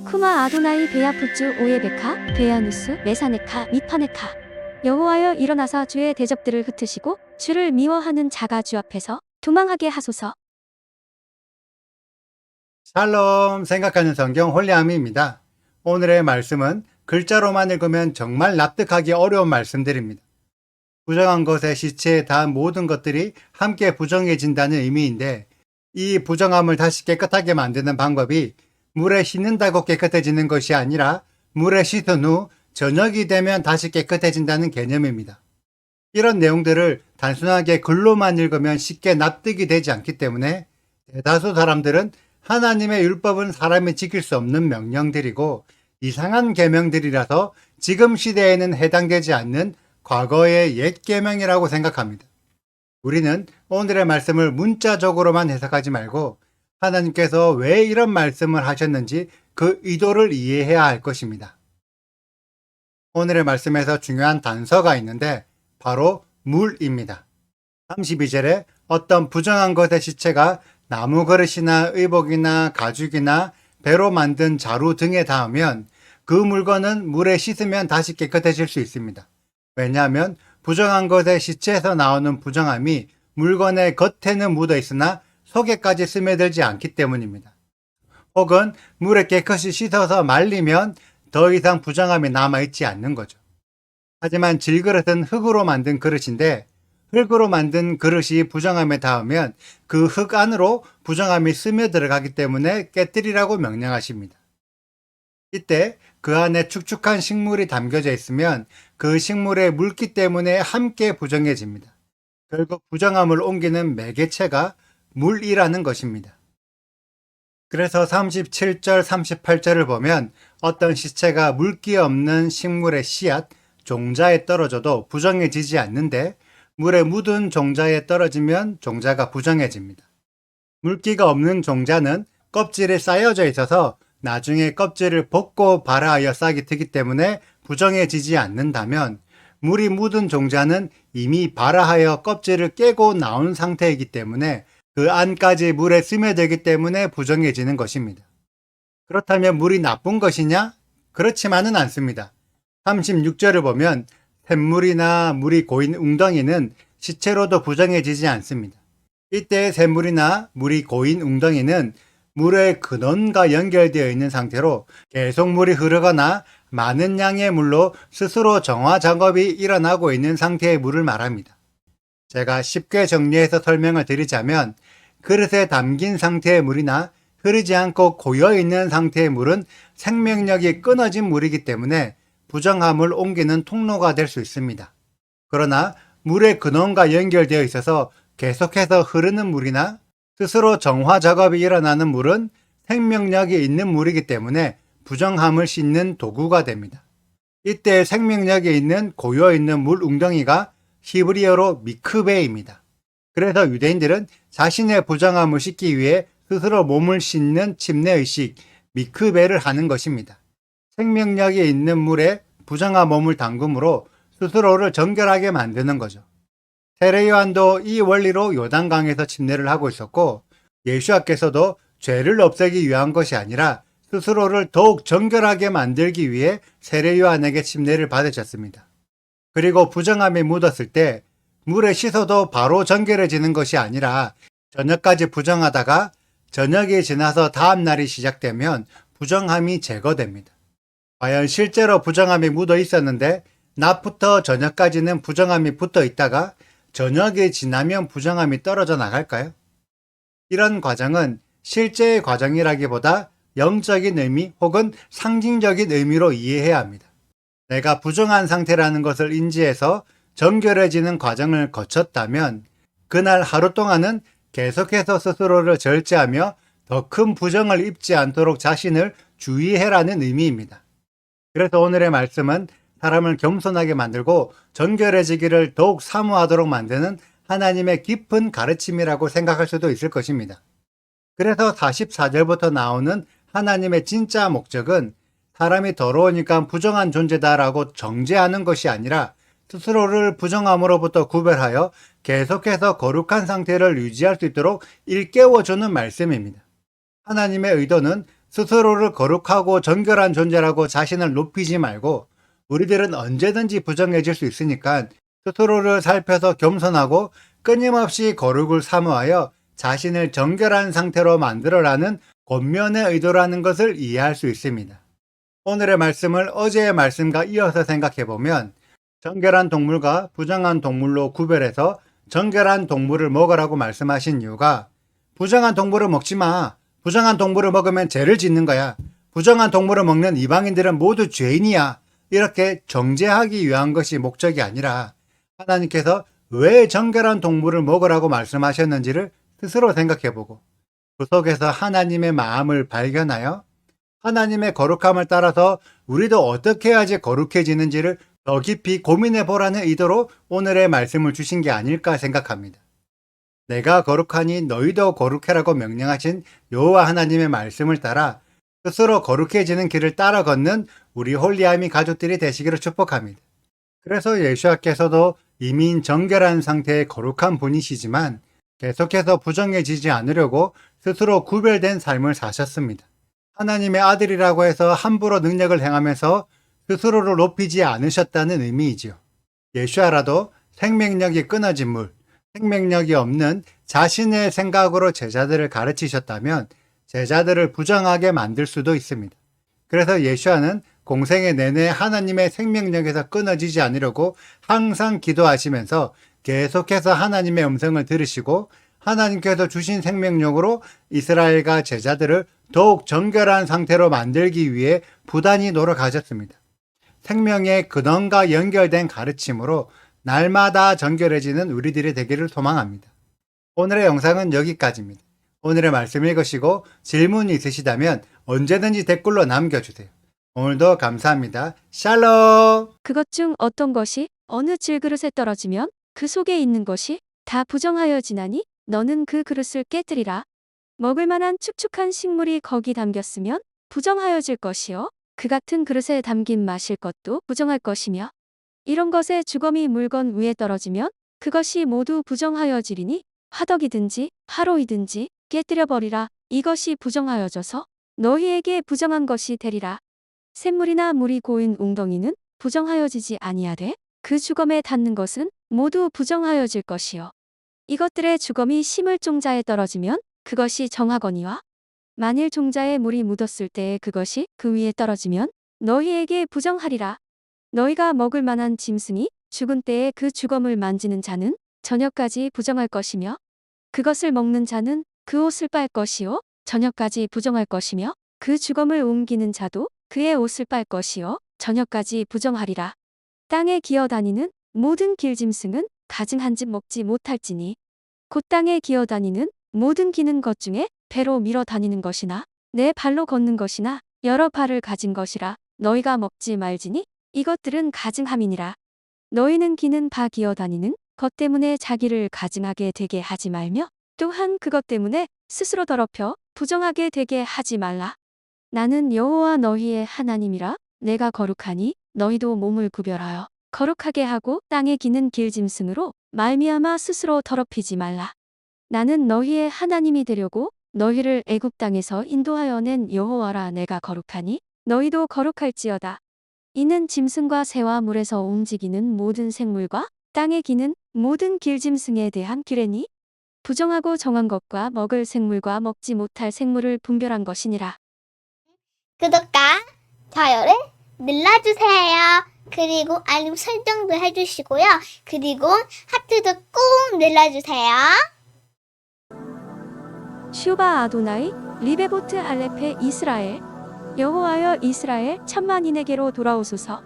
쿠마 아도나이 베야푸츠 오예베카 베야누스 메사네카 미파네카. 여호와여 일어나사 주의 대적들을 흩으시고 주를 미워하는 자가 주 앞에서 도망하게 하소서. 샬롬 생각하는 성경 홀리아미입니다. 오늘의 말씀은 글자로만 읽으면 정말 납득하기 어려운 말씀들입니다. 부정한 것의 시체에 닿은 모든 것들이 함께 부정해진다는 의미인데, 이 부정함을 다시 깨끗하게 만드는 방법이 물에 씻는다고 깨끗해지는 것이 아니라 물에 씻은 후 저녁이 되면 다시 깨끗해진다는 개념입니다. 이런 내용들을 단순하게 글로만 읽으면 쉽게 납득이 되지 않기 때문에 대다수 사람들은 하나님의 율법은 사람이 지킬 수 없는 명령들이고 이상한 계명들이라서 지금 시대에는 해당되지 않는 과거의 옛 계명이라고 생각합니다. 우리는 오늘의 말씀을 문자적으로만 해석하지 말고 하나님께서 왜 이런 말씀을 하셨는지 그 의도를 이해해야 할 것입니다. 오늘의 말씀에서 중요한 단서가 있는데 바로 물입니다. 32절에 어떤 부정한 것의 시체가 나무 그릇이나 의복이나 가죽이나 배로 만든 자루 등에 닿으면 그 물건은 물에 씻으면 다시 깨끗해질 수 있습니다. 왜냐하면 부정한 것의 시체에서 나오는 부정함이 물건의 겉에는 묻어 있으나 속에까지 스며들지 않기 때문입니다. 혹은 물에 깨끗이 씻어서 말리면 더 이상 부정함이 남아있지 않는 거죠. 하지만 질그릇은 흙으로 만든 그릇인데 흙으로 만든 그릇이 부정함에 닿으면 그 흙 안으로 부정함이 스며들어가기 때문에 깨뜨리라고 명령하십니다. 이때 그 안에 축축한 식물이 담겨져 있으면 그 식물의 물기 때문에 함께 부정해집니다. 결국 부정함을 옮기는 매개체가 물이라는 것입니다. 그래서 37절, 38절을 보면 어떤 시체가 물기 없는 식물의 씨앗, 종자에 떨어져도 부정해지지 않는데 물에 묻은 종자에 떨어지면 종자가 부정해집니다. 물기가 없는 종자는 껍질에 쌓여져 있어서 나중에 껍질을 벗고 발아하여 싹이 트기 때문에 부정해지지 않는다면 물이 묻은 종자는 이미 발아하여 껍질을 깨고 나온 상태이기 때문에 그 안까지 물에 스며들기 때문에 부정해지는 것입니다. 그렇다면 물이 나쁜 것이냐? 그렇지만은 않습니다. 36절을 보면 샘물이나 물이 고인 웅덩이는 시체로도 부정해지지 않습니다. 이때 샘물이나 물이 고인 웅덩이는 물의 근원과 연결되어 있는 상태로 계속 물이 흐르거나 많은 양의 물로 스스로 정화 작업이 일어나고 있는 상태의 물을 말합니다. 제가 쉽게 정리해서 설명을 드리자면 그릇에 담긴 상태의 물이나 흐르지 않고 고여있는 상태의 물은 생명력이 끊어진 물이기 때문에 부정함을 옮기는 통로가 될 수 있습니다. 그러나 물의 근원과 연결되어 있어서 계속해서 흐르는 물이나 스스로 정화 작업이 일어나는 물은 생명력이 있는 물이기 때문에 부정함을 씻는 도구가 됩니다. 이때 생명력이 있는 고여있는 물 웅덩이가 히브리어로 미크베입니다. 그래서 유대인들은 자신의 부정함을 씻기 위해 스스로 몸을 씻는 침례의식 미크베를 하는 것입니다. 생명력이 있는 물에 부정한 몸을 담금으로 스스로를 정결하게 만드는 거죠. 세례 요한도 이 원리로 요단강에서 침례를 하고 있었고 예수께서도 죄를 없애기 위한 것이 아니라 스스로를 더욱 정결하게 만들기 위해 세례 요한에게 침례를 받으셨습니다. 그리고 부정함이 묻었을 때 물에 씻어도 바로 정결해지는 것이 아니라 저녁까지 부정하다가 저녁이 지나서 다음 날이 시작되면 부정함이 제거됩니다. 과연 실제로 부정함이 묻어 있었는데 낮부터 저녁까지는 부정함이 붙어 있다가 저녁이 지나면 부정함이 떨어져 나갈까요? 이런 과정은 실제의 과정이라기보다 영적인 의미 혹은 상징적인 의미로 이해해야 합니다. 내가 부정한 상태라는 것을 인지해서 정결해지는 과정을 거쳤다면 그날 하루 동안은 계속해서 스스로를 절제하며 더 큰 부정을 입지 않도록 자신을 주의해라는 의미입니다. 그래서 오늘의 말씀은 사람을 겸손하게 만들고 정결해지기를 더욱 사모하도록 만드는 하나님의 깊은 가르침이라고 생각할 수도 있을 것입니다. 그래서 44절부터 나오는 하나님의 진짜 목적은 사람이 더러우니까 부정한 존재다라고 정죄하는 것이 아니라 스스로를 부정함으로부터 구별하여 계속해서 거룩한 상태를 유지할 수 있도록 일깨워주는 말씀입니다. 하나님의 의도는 스스로를 거룩하고 정결한 존재라고 자신을 높이지 말고 우리들은 언제든지 부정해질 수 있으니까 스스로를 살펴서 겸손하고 끊임없이 거룩을 사모하여 자신을 정결한 상태로 만들어라는 권면의 의도라는 것을 이해할 수 있습니다. 오늘의 말씀을 어제의 말씀과 이어서 생각해 보면 정결한 동물과 부정한 동물로 구별해서 정결한 동물을 먹으라고 말씀하신 이유가 부정한 동물을 먹지 마. 부정한 동물을 먹으면 죄를 짓는 거야. 부정한 동물을 먹는 이방인들은 모두 죄인이야. 이렇게 정죄하기 위한 것이 목적이 아니라 하나님께서 왜 정결한 동물을 먹으라고 말씀하셨는지를 스스로 생각해보고 그 속에서 하나님의 마음을 발견하여 하나님의 거룩함을 따라서 우리도 어떻게 해야지 거룩해지는지를 더 깊이 고민해 보라는 의도로 오늘의 말씀을 주신 게 아닐까 생각합니다. 내가 거룩하니 너희도 거룩해라고 명령하신 여호와 하나님의 말씀을 따라 스스로 거룩해지는 길을 따라 걷는 우리 홀리아미 가족들이 되시기를 축복합니다. 그래서 예수님께서도 이미 정결한 상태의 거룩한 분이시지만 계속해서 부정해지지 않으려고 스스로 구별된 삶을 사셨습니다. 하나님의 아들이라고 해서 함부로 능력을 행하면서 스스로를 높이지 않으셨다는 의미이지요. 예수야라도 생명력이 끊어진 물, 생명력이 없는 자신의 생각으로 제자들을 가르치셨다면 제자들을 부정하게 만들 수도 있습니다. 그래서 예수야는 공생의 내내 하나님의 생명력에서 끊어지지 않으려고 항상 기도하시면서 계속해서 하나님의 음성을 들으시고 하나님께서 주신 생명력으로 이스라엘과 제자들을 더욱 정결한 상태로 만들기 위해 부단히 노력하셨습니다. 생명의 근원과 연결된 가르침으로 날마다 정결해지는 우리들이 되기를 소망합니다. 오늘의 영상은 여기까지입니다. 오늘의 말씀 읽으시고 질문이 있으시다면 언제든지 댓글로 남겨주세요. 오늘도 감사합니다. 샬롬! 그것 중 어떤 것이 어느 질그릇에 떨어지면 그 속에 있는 것이 다 부정하여 지나니 너는 그 그릇을 깨뜨리라. 먹을 만한 축축한 식물이 거기 담겼으면 부정하여질 것이요 그 같은 그릇에 담긴 마실 것도 부정할 것이며 이런 것에 주거미 물건 위에 떨어지면 그것이 모두 부정하여지리니 화덕이든지 화로이든지 깨뜨려 버리라. 이것이 부정하여져서 너희에게 부정한 것이 되리라. 샘물이나 물이 고인 웅덩이는 부정하여지지 아니하되 그 주검에 닿는 것은 모두 부정하여질 것이요 이것들의 주검이 심을 종자에 떨어지면 그것이 정하거니와 만일 종자에 물이 묻었을 때에 그것이 그 위에 떨어지면 너희에게 부정하리라. 너희가 먹을 만한 짐승이 죽은 때에 그 주검을 만지는 자는 저녁까지 부정할 것이며 그것을 먹는 자는 그 옷을 빨 것이요 저녁까지 부정할 것이며 그 주검을 옮기는 자도 그의 옷을 빨 것이요 저녁까지 부정하리라. 땅에 기어다니는 모든 길짐승은 가증 한 집 먹지 못할지니 곧 땅에 기어다니는 모든 기는 것 중에 배로 밀어 다니는 것이나 내 발로 걷는 것이나 여러 발을 가진 것이라. 너희가 먹지 말지니 이것들은 가증함이니라. 너희는 기는 바 기어다니는 것 때문에 자기를 가증하게 되게 하지 말며 또한 그것 때문에 스스로 더럽혀 부정하게 되게 하지 말라. 나는 여호와 너희의 하나님이라. 내가 거룩하니 너희도 몸을 구별하여 거룩하게 하고 땅에 기는 길짐승으로 말미암아 스스로 더럽히지 말라. 나는 너희의 하나님이 되려고 너희를 애굽 땅에서 인도하여 낸 여호와라. 내가 거룩하니 너희도 거룩할지어다. 이는 짐승과 새와 물에서 움직이는 모든 생물과 땅에 기는 모든 길짐승에 대한 규례니 부정하고 정한 것과 먹을 생물과 먹지 못할 생물을 분별한 것이니라. 구독과 좋아요를 눌러주세요. 그리고 알림 설정도 해주시고요. 그리고 하트도 꼭 눌러주세요. 슈바 아도나이 리베보트 알레페 이스라엘 여호와여 이스라엘 천만인에게로 돌아오소서.